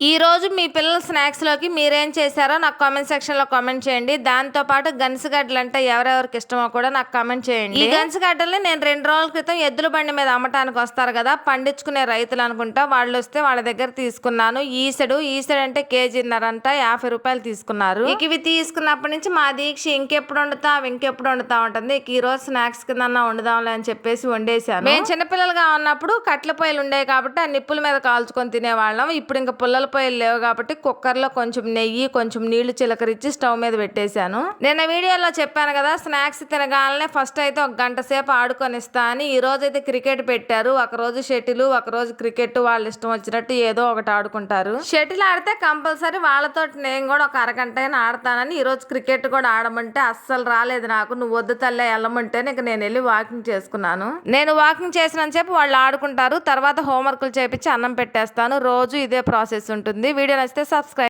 ఈ రోజు మీ పిల్లల స్నాక్స్‌లోకి మీరేం చేశారో నాకు కామెంట్ సెక్షన్‌లో కామెంట్ చేయండి. దాంతో పాటు గనిసగడ్డలంటే ఎవరెవరికి ఇష్టమో కూడా నాకు కామెంట్ చేయండి. ఈ గనిసగడ్డల్ని నేను 2 రోజుల క్రితం ఎద్దుల బండి మీద అమ్మటానికి వస్తారు కదా! పండించుకునే రైతులు అనుకుంటా. వాళ్ళొస్తే వాళ్ళ దగ్గర తీసుకున్నాను. ఈసెడు అంటే కేజీన్నర అంట రూ. 50 తీసుకున్నారు. ఇక ఇవి తీసుకున్నప్పటి నుంచి మా దీక్ష ఇంకెప్పుడు వండుతావు ఉంటుంది. ఇక ఈ రోజు స్నాక్స్ కిందన్నా వండుదాంలే అని చెప్పేసి వండేశాను. మేము చిన్నపిల్లలుగా ఉన్నప్పుడు కట్టెల పొయ్యిలు ఉండేవి కాబట్టి ఆ నిప్పుల మీద కాల్చుకొని తినేవాళ్ళం. ఇప్పుడు ఇంకా పుల్లల పొయ్యిలు లేవు కాబట్టి కుక్కర్లో కొంచెం నెయ్యి కొంచెం నీళ్లు చిలకరించి స్టవ్ మీద పెట్టేశాను. నిన్న వీడియోలో చెప్పాను కదా, స్నాక్స్ తినగానే ఫస్ట్ అయితే 1 గంట సేపు ఆడుకొని ఇస్తా అని. ఈ రోజు అయితే క్రికెట్ పెట్టారు. ఒక రోజు షటిల్, ఒక రోజు క్రికెట్. వాళ్ళు ఇష్టం వచ్చినట్టు ఏదో ఒకటి ఆడుకుంటారు. షటిల్ ఆడితే కంపల్సరీ వాళ్ళతో నేను కూడా ఒక అరగంట అయినా ఆడతానని ఈ రోజు క్రికెట్ కూడా ఆడమంటే అస్సలు రాలేదు నాకు. నువ్వు వద్దు తల్లే వెళ్ళమంటే నేను వెళ్ళి వాకింగ్ చేసుకున్నాను. నేను వాకింగ్ చేసినంత సేపు వాళ్ళు ఆడుకుంటారు. తర్వాత హోంవర్క్లు చేపించి అన్నం పెట్టేస్తాను. రోజు ఇదే ప్రాసెస్ ఉంటుంది. వీడియో నచ్చితే సబ్స్క్రైబ్